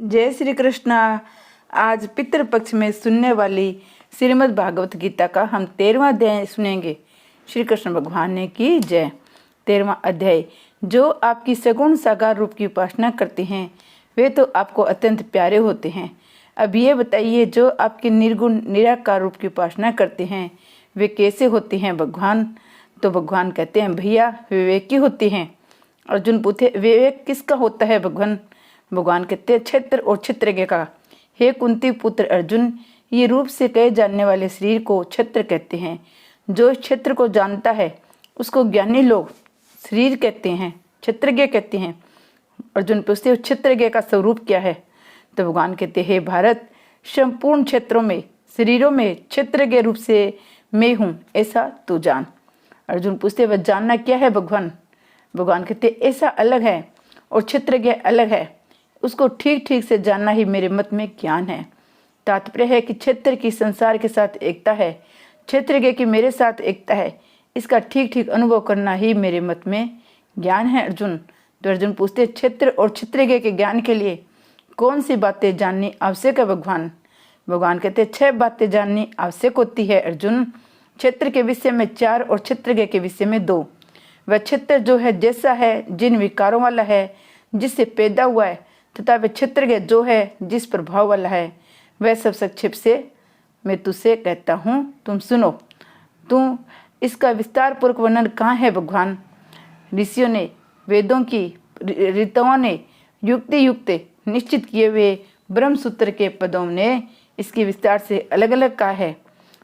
जय श्री कृष्णा। आज पितृपक्ष में सुनने वाली श्रीमद् भागवत गीता का हम 13वां अध्याय सुनेंगे। श्री कृष्ण भगवान ने की जय। 13वां अध्याय। जो आपकी सगुण साकार रूप की उपासना करते हैं वे तो आपको अत्यंत प्यारे होते हैं। अब ये बताइए, जो आपके निर्गुण निराकार रूप की उपासना करते हैं वे कैसे होते हैं भगवान? तो भगवान कहते हैं, भैया विवेकी होते हैं। अर्जुन पूछे, विवेक किसका होता है भगवान? भगवान कहते हैं, क्षेत्र और क्षेत्रज्ञ का। हे कुंती पुत्र अर्जुन, ये रूप से कहे जाने वाले शरीर को क्षेत्र कहते हैं। जो इस क्षेत्र को जानता है उसको ज्ञानी लोग शरीर कहते हैं, क्षेत्रज्ञ कहते हैं। अर्जुन पूछते, क्षेत्रज्ञ का स्वरूप क्या है? तो भगवान कहते हैं, भारत संपूर्ण क्षेत्रों में शरीरों में क्षेत्रज्ञ रूप से मैं हूँ, ऐसा तू जान। अर्जुन पूछते, वह जानना क्या है भगवान? भगवान कहते, ऐसा अलग है और क्षेत्रज्ञ अलग है, उसको ठीक ठीक से जानना ही मेरे मत में ज्ञान है। तात्पर्य है कि क्षेत्र की संसार के साथ एकता है, क्षेत्रज्ञ की मेरे साथ एकता है, इसका ठीक ठीक अनुभव करना ही मेरे मत में ज्ञान है अर्जुन। तो अर्जुन पूछते, क्षेत्र और क्षेत्रज्ञ के ज्ञान के लिए कौन सी बातें जाननी आवश्यक है भगवान? भगवान कहते, 6 बातें जाननी आवश्यक होती है अर्जुन। क्षेत्र के विषय में 4 और क्षेत्रज्ञ के विषय में 2। वह क्षेत्र जो है जैसा है, जिन विकारों वाला है, जिससे पैदा हुआ है, तथा वह क्षेत्रज्ञ जो है जिस प्रभाव वाला है, वह सब संक्षेप से मैं तुझसे कहता हूँ, तुम सुनो। तुम इसका विस्तार पूर्वक वर्णन कहाँ है भगवान? ऋषियों ने, वेदों की ऋतुओं ने युक्ति युक्त निश्चित किए हुए ब्रह्म सूत्र के पदों ने इसकी विस्तार से अलग अलग कहा है।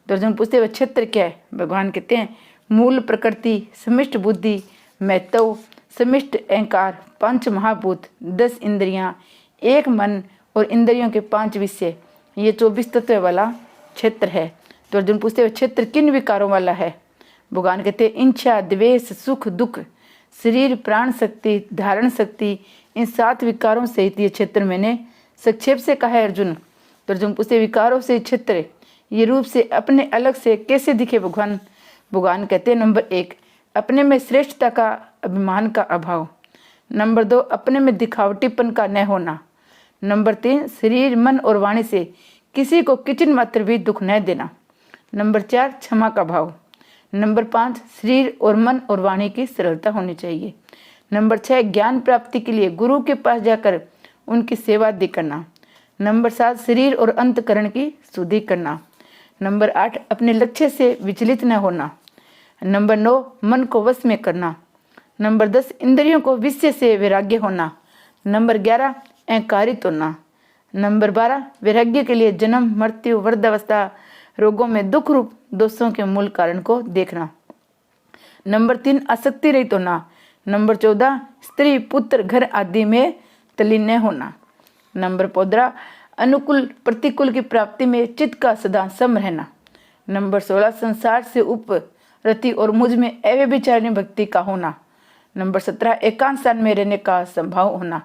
तो अर्जुन पूछते, वह क्षेत्र क्या है? भगवान कहते हैं, मूल प्रकृति, समिष्ट बुद्धि, महत्व, समिष्ट अहंकार, 5 महाभूत, 10 इंद्रियां, 1 मन और इंद्रियों के 5 विषय, ये 24 तत्व वाला क्षेत्र है। तो अर्जुन पूछते, वह क्षेत्र किन विकारों वाला है? भगवान कहते, इच्छा, द्वेष, सुख, दुख, शरीर, प्राण शक्ति, धारण शक्ति, इन 7 विकारों से ये क्षेत्र मैंने संक्षेप से कहा है अर्जुन। तो अर्जुन पूछते, विकारों से क्षेत्र ये रूप से अपने अलग से कैसे दिखे भगवान? भगवान कहते, नंबर 1, अपने में श्रेष्ठता का अभिमान का अभाव। नंबर 2, अपने में दिखावटीपन का न होना। नंबर 3, शरीर, मन और वाणी से किसी को किंचित मात्र भी दुख न देना। नंबर 4, क्षमा का भाव। नंबर 5, शरीर और मन और वाणी की सरलता होनी चाहिए। नंबर 6, ज्ञान प्राप्ति के लिए गुरु के पास जाकर उनकी सेवा आदि करना। नंबर 7, शरीर और अंतकरण की शुद्धि करना। नंबर 8, अपने लक्ष्य से विचलित न होना। नंबर 9, मन को वश में करना। नंबर 10, इंद्रियों को विषय से वैराग्य होना। नंबर 11, अहंकारित होना। नंबर 12, वैराग्य के लिए जन्म, मृत्यु, वृद्धावस्था, रोगों में दुख रूप दोषों के मूल कारण को देखना। नंबर 3, आसक्ति रहित होना। नंबर 14, स्त्री, पुत्र, घर आदि में तल्लीन न होना। नंबर 15, अनुकूल प्रतिकूल की प्राप्ति में चित्त का सदा सम रहना। नंबर 16, संसार से उपरति और मुझ में अव्यभिचारिणी भक्ति का होना। नंबर 17, एकांत स्थान में रहने का संभाव होना।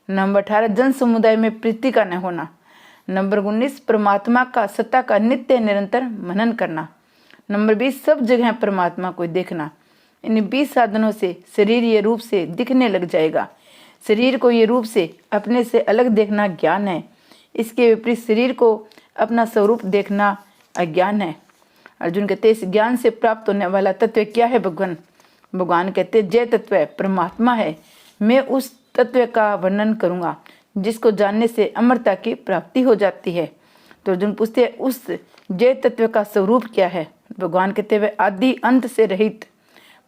नंबर 18, जन समुदाय में प्रीति का न होना। नंबर 19, परमात्मा का सत्ता का नित्य निरंतर मनन करना। नंबर 20, सब जगह परमात्मा को देखना। इन 20 साधनों से शरीर ये रूप से दिखने लग जाएगा। शरीर को ये रूप से अपने से अलग देखना ज्ञान है। इसके विपरीत शरीर को अपना स्वरूप देखना अज्ञान है। अर्जुन कहते, इस ज्ञान से प्राप्त होने वाला तत्व क्या है भगवान? भगवान कहते, जय तत्व परमात्मा है। मैं उस तत्व का वर्णन करूंगा जिसको जानने से अमरता की प्राप्ति हो जाती है। तो अर्जुन पूछते, उस जय तत्व का स्वरूप क्या है? भगवान कहते, वह आदि अंत से रहित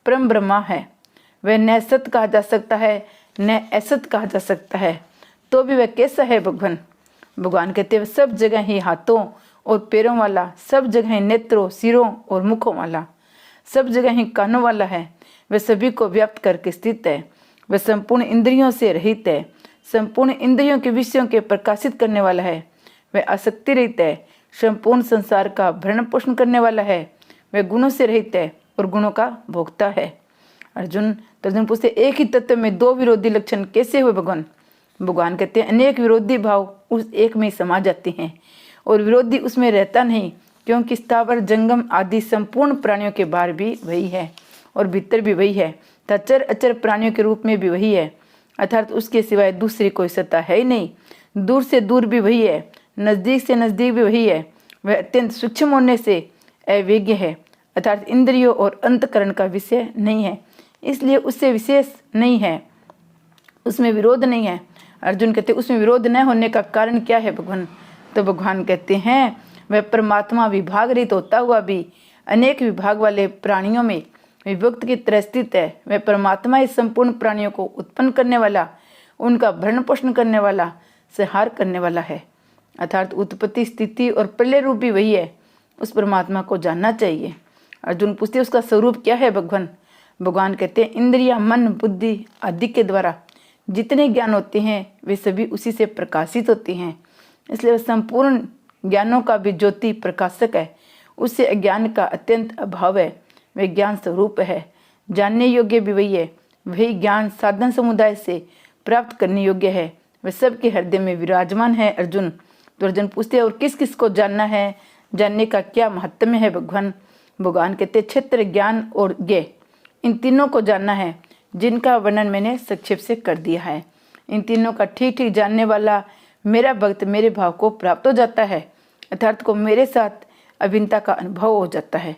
परम ब्रह्मा है। वह न सत कहा जा सकता है न असत कहा जा सकता है, तो भी वह कैसा है भगवान? भगवान कहते, वह सब जगह ही हाथों और पैरों वाला, सब जगह ही नेत्रों, सिरों और मुखों वाला, सब जगह ही कानों वाला है। वह सभी को व्याप्त करके स्थित है। वह संपूर्ण इंद्रियों से रहित है, संपूर्ण इंद्रियों के विषयों के प्रकाशित करने वाला है। वह आसक्ति रहित है, संपूर्ण संसार का भरण पोषण करने वाला है। वह गुणों से रहित है और गुणों का भोक्ता है। अर्जुन पूछते, एक ही तत्व में 2 विरोधी लक्षण कैसे हुए भगवान? भगवान कहते हैं, अनेक विरोधी भाव उस एक में समा जाते हैं और विरोधी उसमें रहता नहीं, क्योंकि स्थावर, जंगम आदि संपूर्ण प्राणियों के बाहर भी वही है और भीतर भी वही है, तथा चर अचर प्राणियों के रूप में भी वही है, अर्थात उसके सिवाय दूसरी कोई सत्ता है ही नहीं। दूर से दूर भी वही है, नज़दीक से नज़दीक भी वही है। वह अत्यंत सूक्ष्म होने से अवेज्ञ है, अर्थात इंद्रियों और अंतकरण का विषय नहीं है, इसलिए उससे विशेष नहीं है, उसमें विरोध नहीं है। अर्जुन कहते उसमें विरोध न होने का कारण क्या है भगवान? तो भगवान कहते हैं वह परमात्मा विभाग रहित होता हुआ भी अनेक विभाग वाले प्राणियों में विभक्त की तरह स्थित है। वह परमात्मा इस संपूर्ण प्राणियों को उत्पन्न करने वाला, उनका भरण पोषण करने वाला, संहार करने वाला है। अर्थात उत्पत्ति, स्थिति और प्रलय रूप भी वही है। उस परमात्मा को जानना चाहिए। अर्जुन पूछते उसका स्वरूप क्या है भगवान? भगवान कहते हैं इंद्रिया, मन, बुद्धि आदि के द्वारा जितने ज्ञान होते हैं वे सभी उसी से प्रकाशित होते हैं, इसलिए वह संपूर्ण ज्ञानों का भी ज्योति प्रकाशक है। उससे अज्ञान का अत्यंत अभाव है, वह ज्ञान स्वरूप है। जानने योग्य भी वही है, वही ज्ञान साधन समुदाय से प्राप्त करने योग्य है, वह सबके हृदय में विराजमान है। अर्जुन तो अर्जुन पूछते हैं और किस किस को जानना है, जानने का क्या महत्व है भगवान? भगवान कहते क्षेत्र, ज्ञान और ज्ञ, इन तीनों को जानना है, जिनका वर्णन मैंने संक्षेप से कर दिया है। इन तीनों का ठीक ठीक जानने वाला मेरा भक्त मेरे भाव को प्राप्त हो जाता है, अर्थात को मेरे साथ अभिन्नता का अनुभव हो जाता है।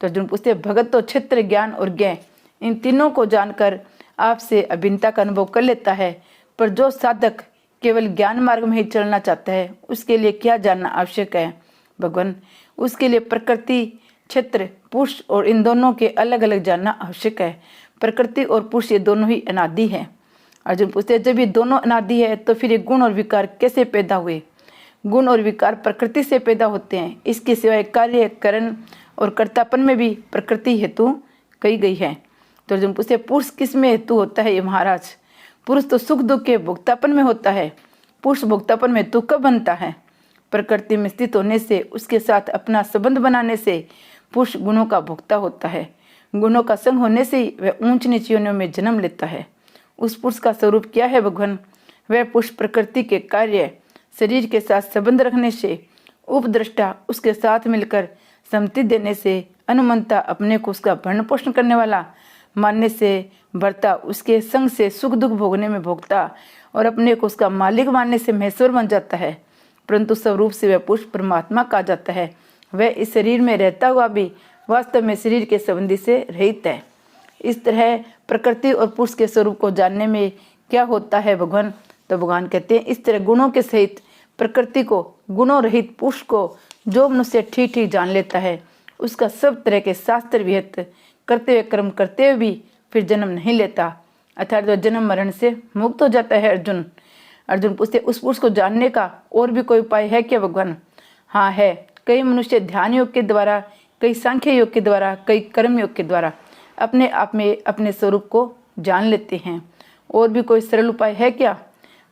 तो अर्जुन पूछते भगत तो क्षेत्र, ज्ञान और ज्ञ इन तीनों को जानकर आपसे अभिन्नता का अनुभव कर लेता है, पर जो साधक केवल ज्ञान मार्ग में ही चलना चाहता है उसके लिए क्या जानना आवश्यक है भगवान? उसके लिए प्रकृति, क्षेत्र, पुरुष और इन दोनों के अलग अलग जानना आवश्यक है। प्रकृति और पुरुष ये दोनों ही अनादि हैं। अर्जुन पूछते हैं जब ये दोनों अनादि है तो फिर ये गुण और विकार कैसे पैदा हुए? गुण और विकार प्रकृति से पैदा होते हैं, इसके सिवाय कार्य, करण और कर्तापन में भी प्रकृति हेतु कही गई है। तो अर्जुन पूछते पुरुष किस में हेतु होता है? ये महाराज, पुरुष तो सुख दुख के भोक्तापन में होता है। पुरुष भोक्तापन में हेतु कब बनता है? प्रकृति में स्थित होने से, उसके साथ अपना संबंध बनाने से पुरुष गुणों का भोक्ता होता है। गुणों का संग होने से वह ऊंच नीच योनियों में जन्म लेता है। उस पुरुष का स्वरूप क्या है भगवान? वह पुरुष प्रकृति के कार्य, शरीर के साथ संबंध रखने से, उपद्रष्टा उसके साथ मिलकर सम्मति देने से, अनुमंता अपने को उसका भरण पोषण करने वाला मानने से, भर्ता उसके संग से सुख दुख भोगने में भोगता और अपने को उसका मालिक मानने से महेश्वर बन जाता है। परंतु स्वरूप से वह पुरुष परमात्मा कहा जाता है। वह इस शरीर में रहता हुआ भी वास्तव में शरीर के संबंधी से रहित है। इस तरह प्रकृति और पुरुष के स्वरूप को जानने में क्या होता है भगवान? तो भगवान कहते हैं इस तरह गुणों के सहित प्रकृति को, गुणों रहित पुरुष को जो मनुष्य ठीक ठीक जान लेता है, उसका सब तरह के शास्त्र विहित करते हुए कर्म करते हुए भी फिर जन्म नहीं लेता, अर्थात वह जन्म मरण से मुक्त हो जाता है। अर्जुन पूछते उस पुरुष को जानने का और भी कोई उपाय है क्या भगवान? हाँ है। कई मनुष्य ध्यान योग के द्वारा, कई सांख्य योग के द्वारा, कई कर्म योग के द्वारा अपने आप में अपने स्वरूप को जान लेते हैं। और भी कोई सरल उपाय है क्या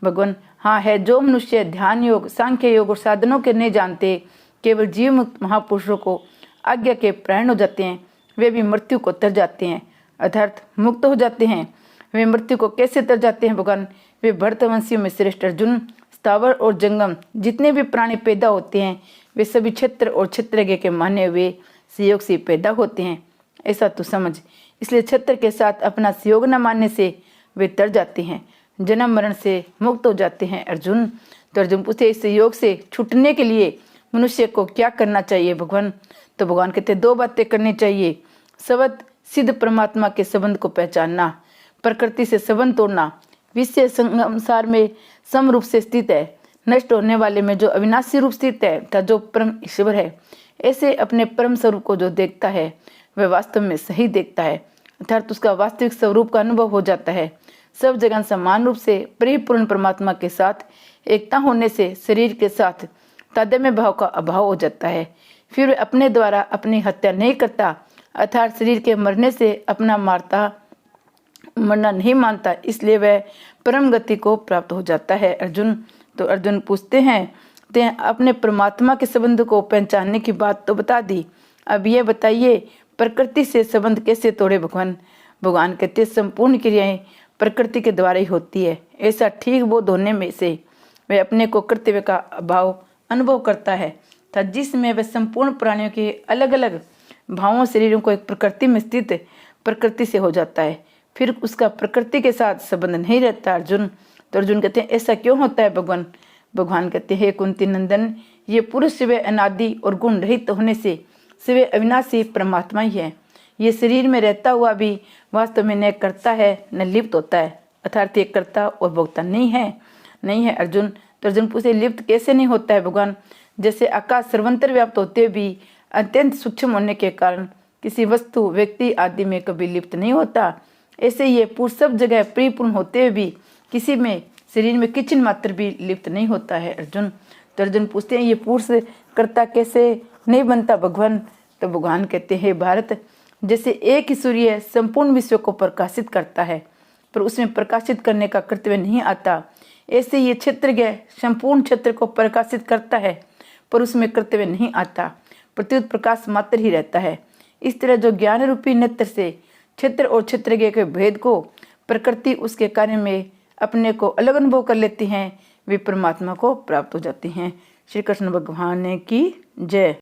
भगवान? हाँ है। जो मनुष्य ध्यान योग, सांख्य योग और साधनों के नहीं जानते, केवल जीव मुक्त महापुरुषों को आज्ञा के प्राण हो जाते हैं, वे भी मृत्यु को तर जाते हैं, अर्थात मुक्त हो जाते हैं। वे मृत्यु को कैसे तर जाते हैं भगवान? वे भरतवंशियों में श्रेष्ठ अर्जुन, स्थावर और जंगम जितने भी प्राणी पैदा होते हैं वे सभी क्षेत्र और क्षेत्रज्ञ के माने हुए सहयोग से पैदा होते हैं, ऐसा तो समझ। इसलिए क्षेत्र के साथ अपना सहयोग न मानने से वे तर जाते हैं, जन्म मरण से मुक्त हो जाते हैं। तो अर्जुन पूछते इस योग से छूटने के लिए मनुष्य को क्या करना चाहिए भगवान? तो भगवान कहते दो बातें करनी चाहिए। सबद सिद्ध परमात्मा के संबंध को पहचानना, प्रकृति से संबंध तोड़ना, विषय संसार में सम रूप से स्थित है, नष्ट होने वाले में जो अविनाशी रूप स्थित है तथा जो परम ईश्वर है, ऐसे अपने परम स्वरूप को जो देखता है वह वास्तव में सही देखता है, अर्थात उसका वास्तविक स्वरूप का अनुभव हो जाता है। सब जगह समान रूप से परिपूर्ण परमात्मा के साथ एकता होने से शरीर के साथ तादात्म्य भाव का अभाव हो जाता है। फिर वह अपने द्वारा अपनी हत्या नहीं करता, अर्थात शरीर के मरने से अपना मरना नहीं मानता, इसलिए वह परम गति को प्राप्त हो जाता है। तो अर्जुन पूछते हैं ते अपने परमात्मा के संबंध को पहचानने की बात तो बता दी, अब ये बताइए प्रकृति से संबंध कैसे तोड़े भगवान? भगवान कहते संपूर्ण क्रियाएं प्रकृति के द्वारा ही होती है। ऐसा ठीक बोध होने में से वह अपने को कर्तव्य का अभाव अनुभव करता है, था जिसमें वह संपूर्ण प्राणियों के अलग अलग भावों शरीरों को एक प्रकृति में स्थित प्रकृति से हो जाता है, फिर उसका प्रकृति के साथ संबंध नहीं रहता। तो अर्जुन कहते हैं ऐसा क्यों होता है भगवान? भगवान कहते हैं, कुंती नंदन, ये पुरुष शिव अनादि और गुण रहित होने से शिव अविनाशी परमात्मा ही है। ये शरीर में रहता हुआ भी वास्तव में न करता है न लिप्त होता है, अर्थात ये करता और भोगता नहीं है अर्जुन। तो अर्जुन पूछे, लिप्त कैसे नहीं होता है भगवान? जैसे आकाश सर्वंतर व्याप्त होते भी अत्यंत सूक्ष्म होने के कारण किसी वस्तु, व्यक्ति आदि में कभी लिप्त नहीं होता, ऐसे ये पुरुष सब जगह परिपूर्ण होते हुए भी किसी में, शरीर में किंचित मात्र भी लिप्त नहीं होता है अर्जुन। तो अर्जुन पूछते हैं, ये पुरुष कर्ता कैसे नहीं बनता भगवान? तो भगवान कहते हैं, भारत, जैसे एक ही सूर्य संपूर्ण विश्व को प्रकाशित करता है पर उसमें प्रकाशित करने का कर्तव्य नहीं आता, ऐसे ये क्षेत्रज्ञ संपूर्ण क्षेत्र को प्रकाशित करता है पर उसमें कर्तव्य नहीं आता, प्रत्युत प्रकाश मात्र ही रहता है। इस तरह जो ज्ञान रूपी नेत्र से क्षेत्र और क्षेत्रज्ञ के भेद को, प्रकृति उसके कार्य में अपने को अलग अनुभव कर लेती हैं, वे परमात्मा को प्राप्त हो जाती हैं। श्री कृष्ण भगवान की जय।